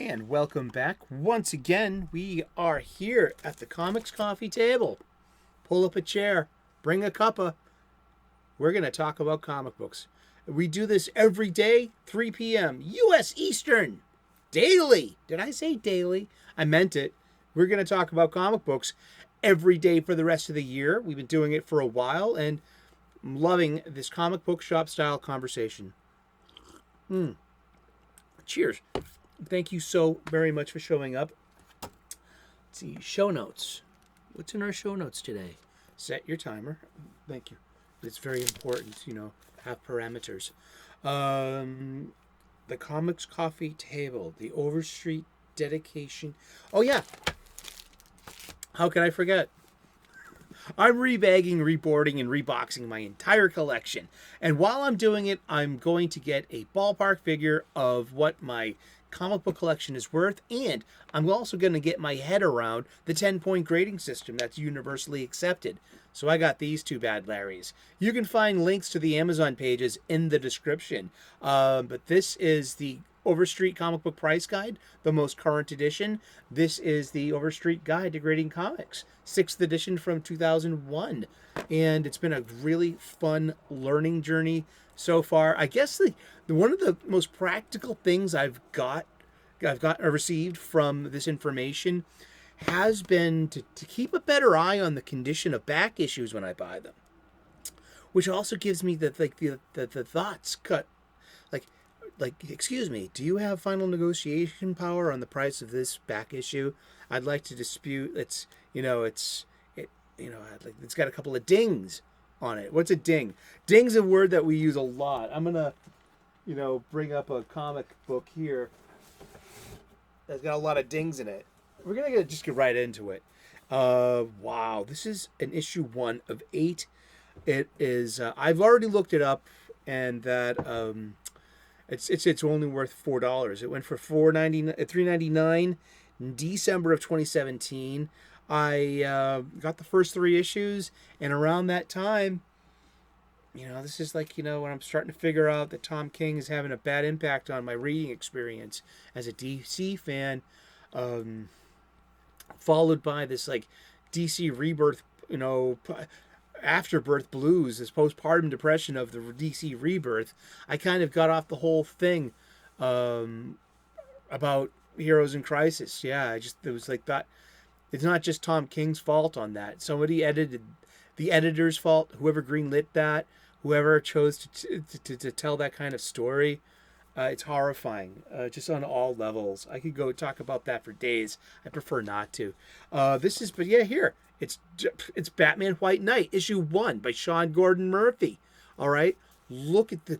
And welcome back. Once again, we are here at the Comics Coffee Table. Pull up a chair, bring a cuppa. We're going to talk about comic books. We do this every day, 3 p.m. U.S. Eastern. Daily. Did I say daily? I meant it. We're going to talk about comic books every day for the rest of the year. We've been doing it for a while, and I'm loving this comic book shop-style conversation. Cheers. Thank you so very much for showing up. Let's see, show notes. What's in our show notes today? Set your timer. Thank you. It's very important, have parameters. The Comics Coffee Table, the Overstreet dedication. Oh, yeah. How can I forget? I'm rebagging, reboarding, and reboxing my entire collection. And while I'm doing it, I'm going to get a ballpark figure of what my comic book collection is worth, and I'm also going to get my head around the 10-point grading system that's universally accepted. So I got these two bad Larrys. You can find links to the Amazon pages in the description. But this is the Overstreet Comic Book Price Guide, the most current edition. This is the Overstreet Guide to Grading Comics, 6th edition from 2001. And it's been a really fun learning journey so far. I guess one of the most practical things I've received from this information has been to keep a better eye on the condition of back issues when I buy them, which also gives me the thoughts cut. Like, excuse me, do you have final negotiation power on the price of this back issue? I'd like to dispute. It's got a couple of dings on it. What's a ding? Ding's a word that we use a lot. I'm gonna, bring up a comic book here that's got a lot of dings in it. We're gonna just get right into it. Wow, this is an issue 1 of 8. It is. I've already looked it up, and that it's only worth $4. It went for $3.99 in December of 2017. I got the first 3 issues, and around that time, this is when I'm starting to figure out that Tom King is having a bad impact on my reading experience as a DC fan, followed by this DC Rebirth, afterbirth blues, this postpartum depression of the DC Rebirth. I kind of got off the whole thing about Heroes in Crisis. Yeah, it was like that. It's not just Tom King's fault on that. Somebody edited, the editor's fault, whoever greenlit that, whoever chose to tell that kind of story. It's horrifying, just on all levels. I could go talk about that for days. I prefer not to. Here. It's Batman White Knight, issue 1 by Sean Gordon Murphy. All right? Look at the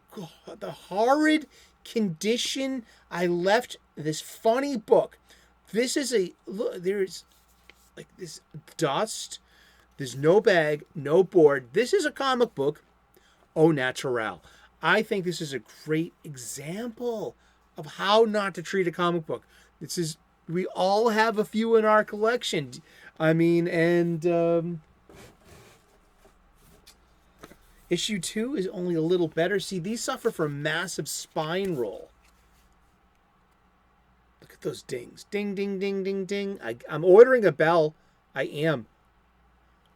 horrid condition I left this funny book. This is there's this dust. There's no bag, no board. This is a comic book au naturel. I think this is a great example of how not to treat a comic book. We all have a few in our collection. Issue 2 is only a little better. See, these suffer from massive spine roll. Look at those dings. Ding, ding, ding, ding, ding. I'm ordering a bell. I am.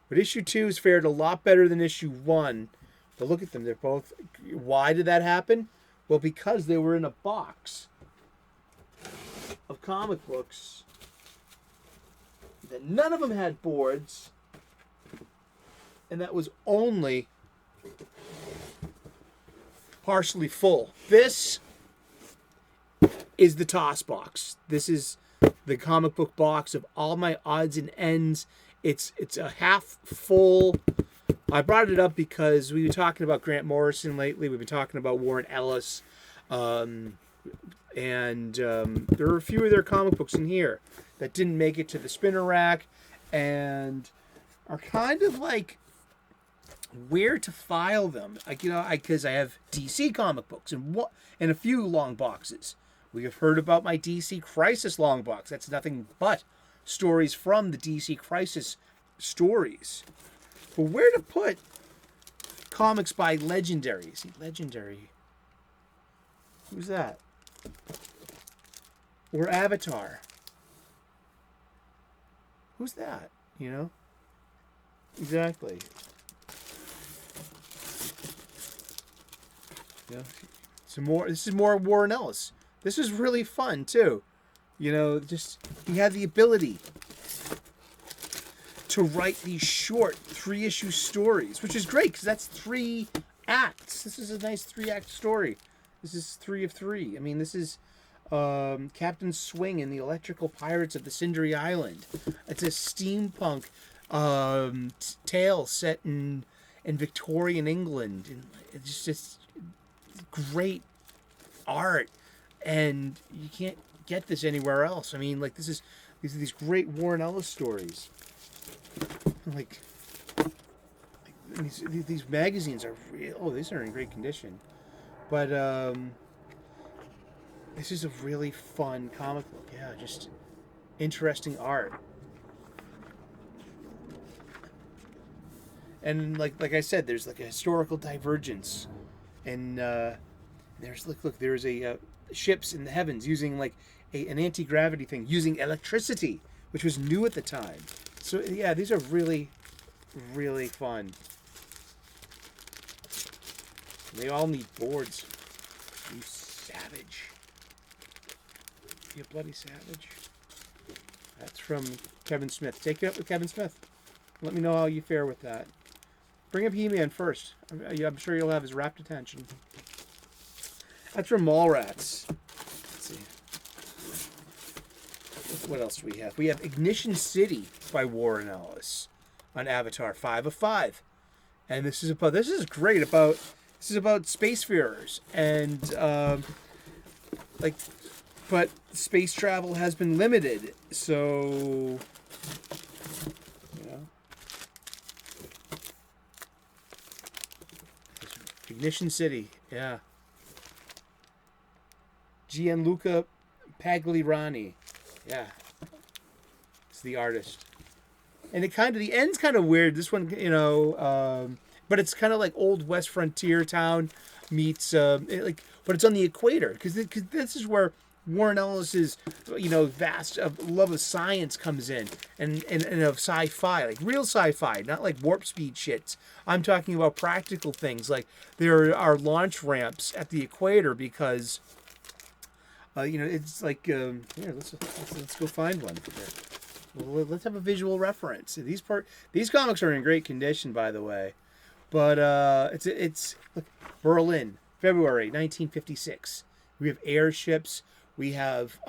But issue 2 has fared a lot better than issue 1. But look at them. They're both... Why did that happen? Well, because they were in a box of comic books that none of them had boards, and that was only partially full. This is the toss box. This is the comic book box of all my odds and ends. It's a half full. I brought it up because we've been talking about Grant Morrison lately. We've been talking about Warren Ellis. And there are a few of their comic books in here that didn't make it to the spinner rack and are kind of like where to file them. Because I have DC comic books and a few long boxes. We have heard about my DC Crisis long box. That's nothing but stories from the DC Crisis stories. But where to put comics by Legendary? See, Legendary. Who's that? or Avatar. Who's that? You know? Exactly. Yeah. This is more Warren Ellis. This is really fun too. You know, just he had the ability to write these short 3-issue stories, which is great because that's 3 acts. This is a nice 3-act story. This is 3 of 3. I mean, this is Captain Swing and the Electrical Pirates of the Cindery Island. It's a steampunk tale set in Victorian England, and it's just great art, and you can't get this anywhere else. I mean, like these are these great Warren Ellis stories. Like these magazines are real. Oh, these are in great condition, but this is a really fun comic book. Yeah, just interesting art. And like I said, there's like a historical divergence, and there's there's a ships in the heavens using like an anti-gravity thing, using electricity, which was new at the time. So yeah, these are really, really fun. They all need boards. You savage. You bloody savage. That's from Kevin Smith. Take it up with Kevin Smith. Let me know how you fare with that. Bring up He-Man first. I'm sure you'll have his rapt attention. That's from Mallrats. Let's see. What else do we have? We have Ignition City by Warren Ellis on Avatar, 5 of 5. And this is about this is about spacefarers and but space travel has been limited, so Ignition City, yeah. Gianluca Pagliarani, yeah. It's the artist. And the end's kind of weird. This one, but it's kind of like old West Frontier town meets, but it's on the equator because this is where Warren Ellis's, vast love of science comes in, and of sci-fi, like real sci-fi, not like warp speed shits. I'm talking about practical things, like there are launch ramps at the equator because, it's like here. Let's go find one. Well, let's have a visual reference. These comics are in great condition, by the way, but it's look, Berlin, February 1956. We have airships. We have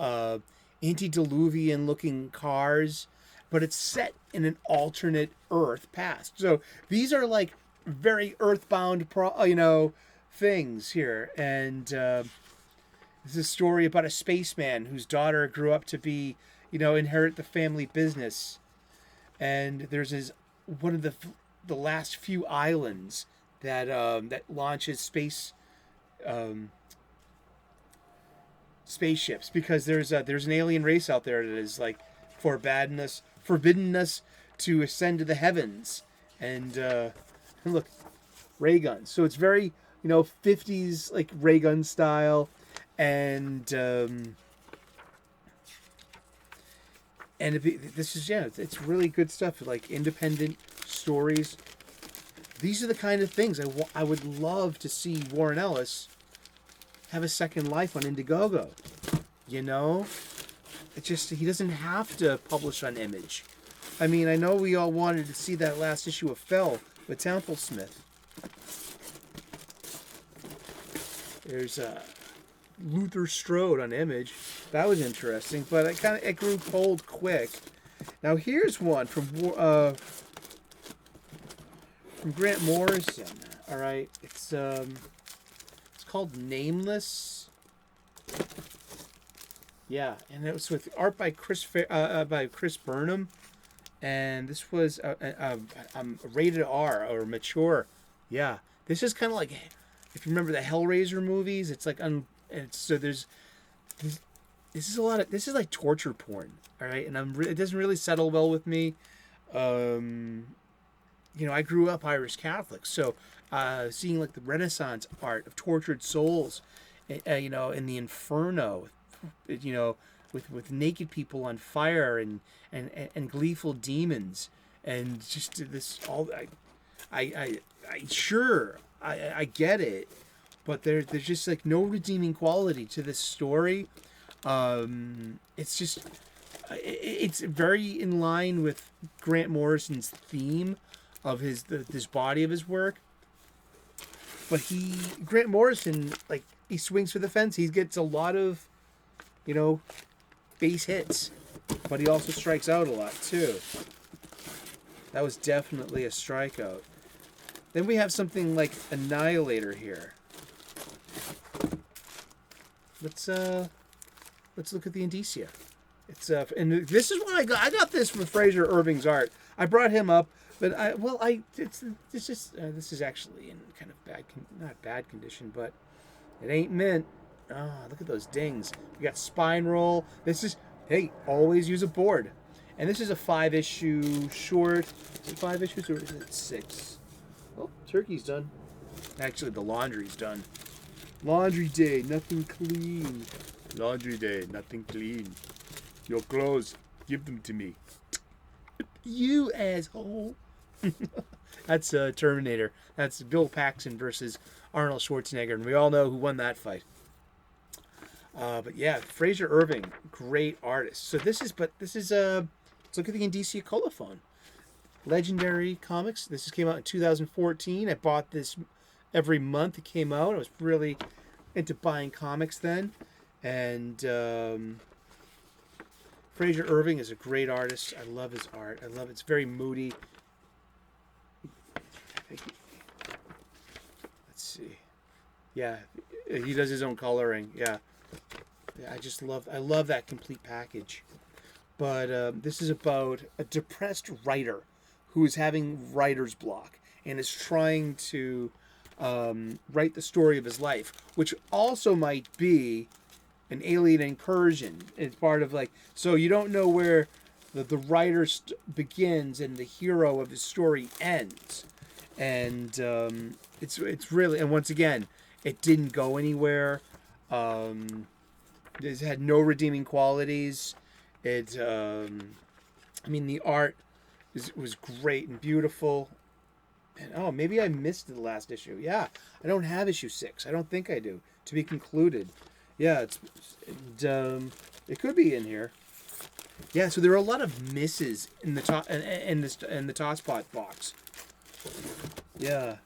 antediluvian looking cars, but it's set in an alternate Earth past. So these are like very earthbound, things here. And this is a story about a spaceman whose daughter grew up to be, inherit the family business. And there's one of the last few islands that launches spaceships, because there's an alien race out there that is like forbidden us to ascend to the heavens, and look, ray guns. So it's very 50s like ray gun style, and it's really good stuff, like independent stories. These are the kind of things I would love to see Warren Ellis have a second life on Indiegogo. It's just, he doesn't have to publish on Image. I mean, I know we all wanted to see that last issue of Fell with Temple Smith. There's Luther Strode on Image. That was interesting, but it grew cold quick. Now here's one from Grant Morrison. All right, it's called Nameless. Yeah, and it was with art by Chris Burnham, and this was rated R or mature. Yeah, this is kind of like, if you remember the Hellraiser movies, it's like this is like torture porn. All right, and it doesn't really settle well with me. I grew up Irish Catholic, so seeing like the Renaissance art of tortured souls, in the Inferno, with naked people on fire and gleeful demons, and just this all. I sure I get it, but there's just like no redeeming quality to this story. It's just it's very in line with Grant Morrison's theme of this body of his work. But Grant Morrison, like, he swings for the fence. He gets a lot of, base hits, but he also strikes out a lot too. That was definitely a strikeout. Then we have something like Annihilator here. Let's look at the indicia. It's and this is what I got. I got this from Fraser Irving's art. I brought him up, but this is actually in kind of not bad condition, but it ain't mint. Oh, look at those dings. We got spine roll. This is, hey, always use a board. And this is a 5-issue short. Is it 5 issues or is it 6? Oh, turkey's done. Actually, the laundry's done. Laundry day, nothing clean. Laundry day, nothing clean. Your clothes, give them to me. You asshole. That's Terminator. That's Bill Paxton versus Arnold Schwarzenegger, and we all know who won that fight. But yeah, Fraser Irving, great artist. So this is let's look at the Indicia Colophon. Legendary Comics. This came out in 2014. I bought this every month it came out. I was really into buying comics then. And Fraser Irving is a great artist. I love his art. I love it. It's very moody. Let's see. Yeah, he does his own coloring. Yeah. I love that complete package. But this is about a depressed writer who is having writer's block and is trying to write the story of his life, which also might be an alien incursion. It's part of so you don't know where the writer begins and the hero of his story ends. And it's really, and once again, it didn't go anywhere. It had no redeeming qualities. The art was great and beautiful. And maybe I missed the last issue. Yeah, I don't have issue 6. I don't think I do. To be concluded. Yeah, it could be in here. Yeah, so there are a lot of misses in the top in the Tosspot box. Yeah.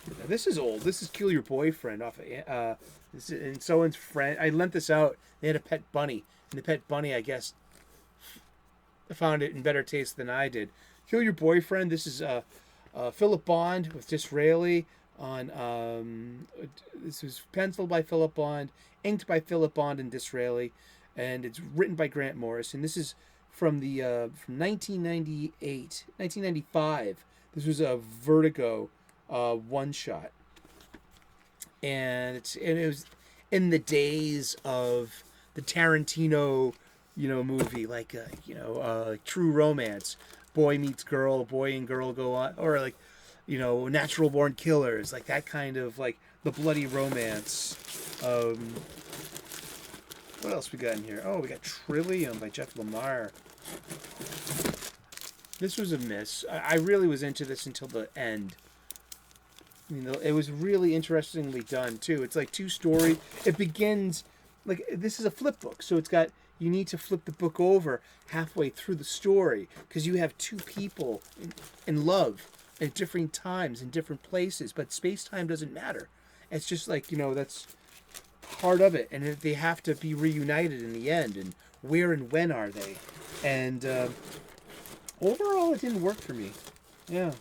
Now, this is old. This is Kill Your Boyfriend off of this is, and someone's friend. I lent this out. They had a pet bunny, and the pet bunny, I guess, found it in better taste than I did. Kill Your Boyfriend. This is Philip Bond with Disraeli on. This was penciled by Philip Bond, inked by Philip Bond and Disraeli, and it's written by Grant Morrison. This is from 1995. This was a Vertigo one shot, and it was in the days of the Tarantino, movie like True Romance, boy meets girl, boy and girl go on, or Natural Born Killers, like that kind of the bloody romance. What else we got in here? Oh, we got Trillium by Jeff Lemire. This was a miss. I really was into this until the end. It was really interestingly done too. It's like 2 story. It begins this is a flip book, so you need to flip the book over halfway through the story because you have 2 people in love at different times in different places, but space-time doesn't matter. It's just that's part of it, and they have to be reunited in the end, and where and when are they? And overall, it didn't work for me. Yeah.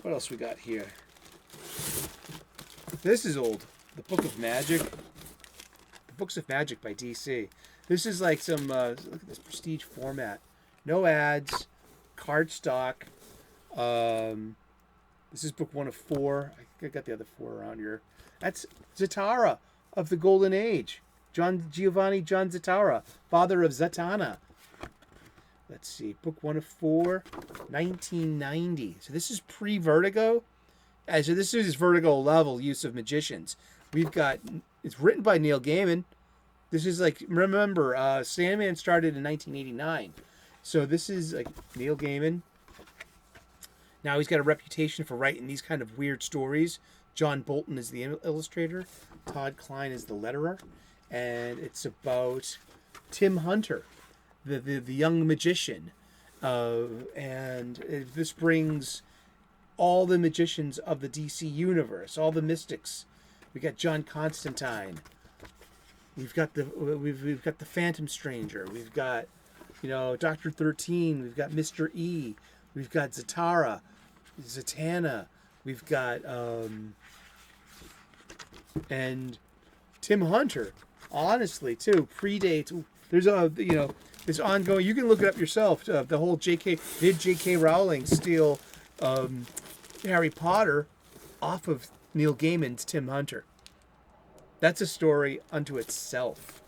What else we got here? This is old. The Book of Magic. The Books of Magic by DC. This is some, look at this prestige format. No ads. Cardstock. This is book 1 of 4. I think I got the other 4 around here. That's Zatanna of the Golden Age. Giovanni John Zatanna, father of Zatanna. Let's see, book 1 of 4, 1990. So this is pre-Vertigo. So this is Vertigo level use of magicians. We've got It's written by Neil Gaiman. This is like, remember, Sandman started in 1989. So this is like Neil Gaiman. Now he's got a reputation for writing these kind of weird stories. John Bolton is the illustrator. Todd Klein is the letterer. And it's about Tim Hunter, the young magician. This brings all the magicians of the DC universe, all the mystics. We got John Constantine. We've got the Phantom Stranger. We've got, Dr. 13. We've got Mr. E. We've got Zatara, Zatanna. We've got and Tim Hunter. Honestly, too, predates. There's this ongoing. You can look it up yourself. The whole J.K. Rowling steal Harry Potter off of Neil Gaiman's Tim Hunter. That's a story unto itself.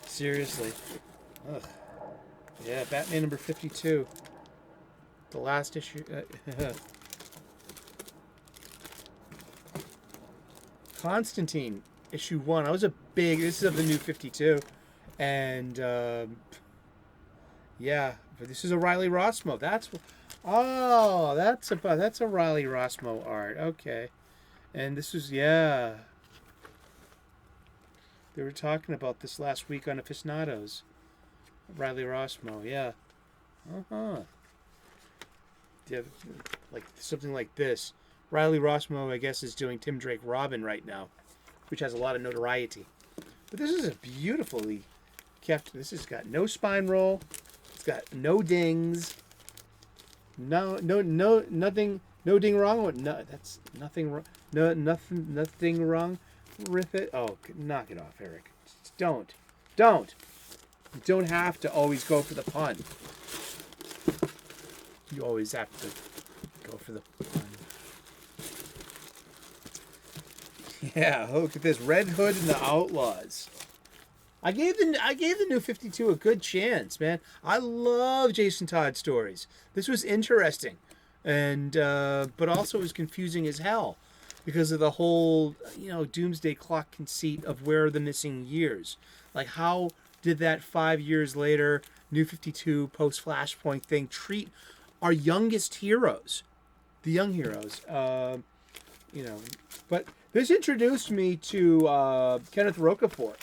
Seriously. Ugh. Yeah, Batman number 52. The last issue. Constantine, issue 1. This is of the new 52. And, but this is a Riley Rossmo. That's a Riley Rossmo art. Okay. And this is, They were talking about this last week on Aficionados. Riley Rossmo, yeah. Yeah, like something like this. Riley Rossmo, I guess, is doing Tim Drake Robin right now, which has a lot of notoriety. But this is a beautifully kept. This has got no spine roll. It's got no dings. Nothing. No ding wrong. No, that's nothing wrong. No, nothing wrong. Rip it. Oh, knock it off, Eric. Just don't. You don't have to always go for the pun. You always have to go for the pun. Yeah, look at this. Red Hood and the Outlaws. I gave the new 52 a good chance, man. I love Jason Todd stories. This was interesting, and but also it was confusing as hell because of the whole doomsday clock conceit of where are the missing years. Like, how did that 5 years later new 52 post Flashpoint thing treat our youngest heroes, the young heroes? But this introduced me to Kenneth Rocafort.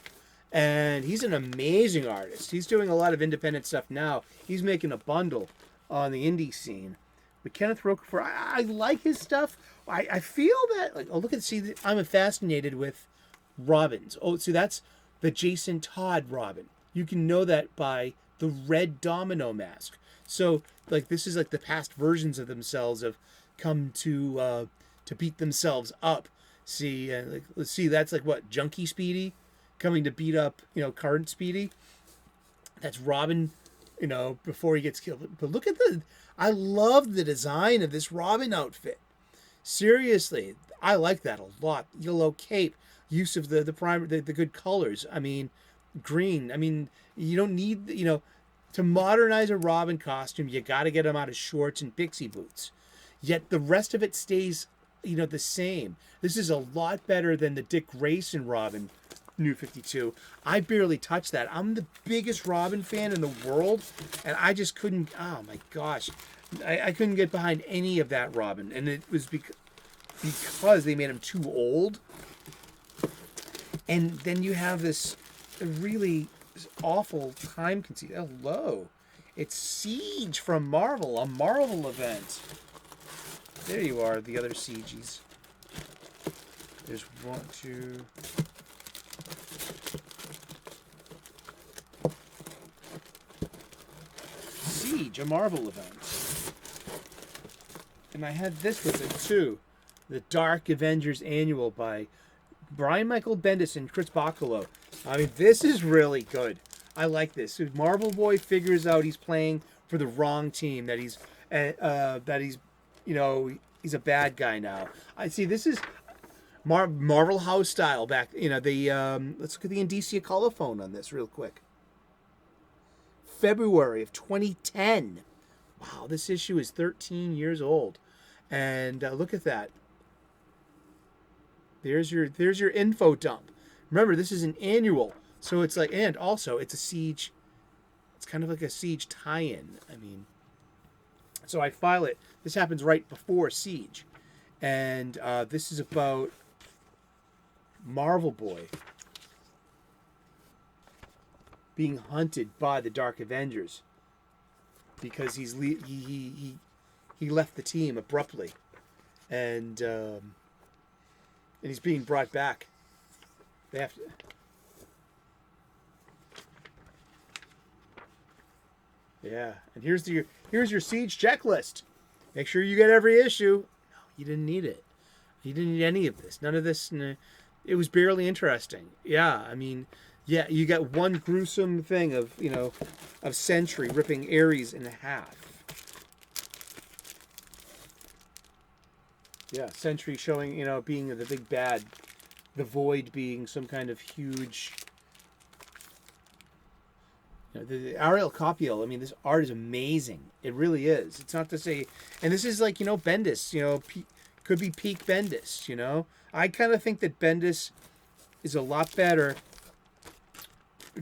And he's an amazing artist. He's doing a lot of independent stuff now. He's making a bundle on the indie scene. But Kenneth Rocafort, I like his stuff. I feel that, I'm fascinated with Robins. Oh, see, that's the Jason Todd Robin. You can know that by the red domino mask. So, this is the past versions of themselves have come to beat themselves up. See, let's see, that's what, Junkie Speedy? Coming to beat up, current Speedy. That's Robin, before he gets killed. But look at I love the design of this Robin outfit. Seriously, I like that a lot. Yellow cape, use of the primer, the good colors. I mean, green. I mean, you don't need, to modernize a Robin costume, you got to get him out of shorts and pixie boots. Yet the rest of it stays, the same. This is a lot better than the Dick Grayson Robin New 52. I barely touched that. I'm the biggest Robin fan in the world, and I just couldn't. Oh my gosh, I couldn't get behind any of that Robin, and it was because they made him too old. And then you have this really awful time conceit. Hello, it's Siege from Marvel, a Marvel event. There you are, the other Sieges. There's 1, 2. Siege, a Marvel event. And I had this with it too. The Dark Avengers Annual by Brian Michael Bendis and Chris Bacalo. I mean, this is really good. I like this. So Marvel Boy figures out he's playing for the wrong team, that he's he's a bad guy now. I see this is Marvel House style back, let's look at the Indicia colophone on this real quick. February of 2010. Wow, this issue is 13 years old. And look at that. There's your info dump. Remember, this is an annual, so it's like, and also it's a siege. It's kind of like a siege tie-in. I mean, so I file it. This happens right before siege, and this is about Marvel Boy being hunted by the Dark Avengers because he left the team abruptly, and he's being brought back. They have to. Yeah, and here's your siege checklist. Make sure you get every issue. No, you didn't need it. You didn't need any of this. None of this. It was barely interesting. Yeah, I mean, yeah, you got one gruesome thing of of Sentry ripping Ares in half. Yeah, Sentry showing being the big bad, the Void being some kind of huge. The Ariel Copiel, I mean, this art is amazing. It really is. It's not to say, and this is like, Bendis, could be peak Bendis, I kind of think that Bendis is a lot better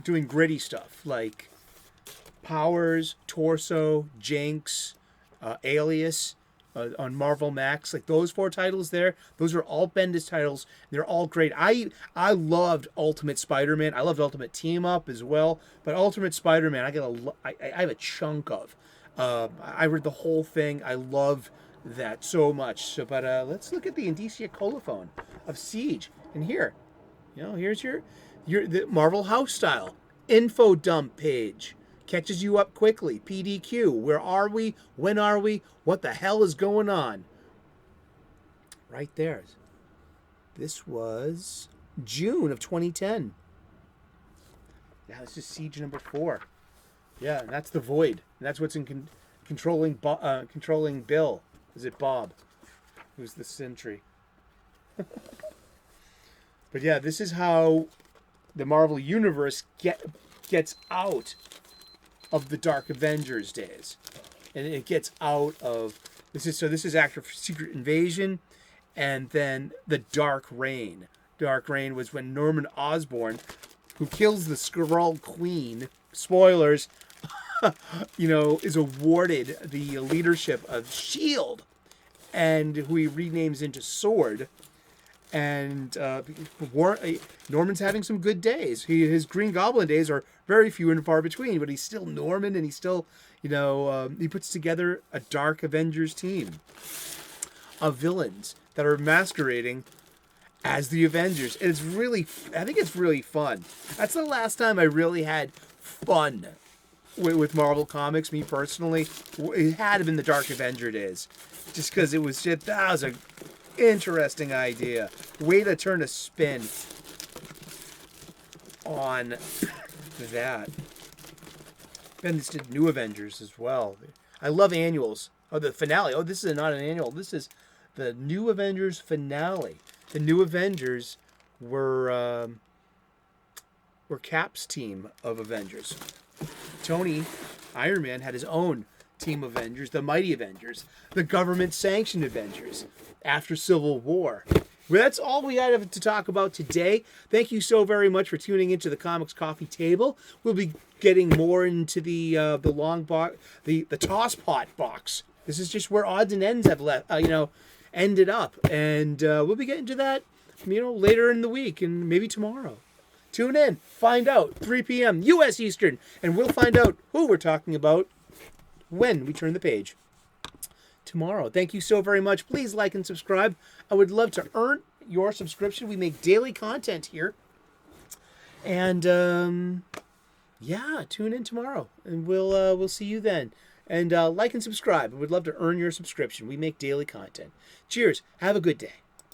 doing gritty stuff, like Powers, Torso, Jinx, Alias, on Marvel Max, like those 4 titles there, those are all Bendis titles. They're all great. I loved Ultimate Spider-Man. I loved Ultimate Team Up as well, but Ultimate Spider-Man, I have a chunk of. I read the whole thing. I love that so much. So, but let's look at the Indicia colophon of Siege. And here, here's your the Marvel House style info dump page. Catches you up quickly. PDQ. Where are we? When are we? What the hell is going on? Right there. This was June of 2010. Yeah, this is Siege number 4. Yeah, and that's the Void. And that's what's in controlling Bill. Is it Bob? Who's the Sentry? But yeah, this is how the Marvel Universe gets out of the Dark Avengers days, and it gets out of this is after Secret Invasion, and then the Dark Reign. Dark Reign was when Norman Osborn, who kills the Skrull Queen, spoilers, is awarded the leadership of Shield, and who he renames into Sword. And Norman's having some good days. His Green Goblin days are very few and far between, but he's still Norman, and he's still, he puts together a Dark Avengers team of villains that are masquerading as the Avengers. And I think it's really fun. That's the last time I really had fun with Marvel Comics, me personally. It had to been the Dark Avenger days. Just because that was a interesting idea. Way to turn a spin on that. Bendis did New Avengers as well. I love annuals. Oh, the finale. Oh, this is not an annual. This is the New Avengers finale. The New Avengers were Cap's team of Avengers. Tony, Iron Man, had his own team of Avengers, the Mighty Avengers, the government-sanctioned Avengers, after Civil War. Well, that's all we have to talk about today. Thank you so very much for tuning into the Comics Coffee Table. We'll be getting more into the long box, the toss pot box. This is just where odds and ends have ended up, and we'll be getting to that, later in the week and maybe tomorrow. Tune in, find out, 3 p.m. U.S. Eastern, and we'll find out who we're talking about when we turn the page tomorrow. Thank you so very much. Please like and subscribe. I would love to earn your subscription. We make daily content here. And tune in tomorrow, and we'll see you then. And like and subscribe. I would love to earn your subscription. We make daily content. Cheers. Have a good day.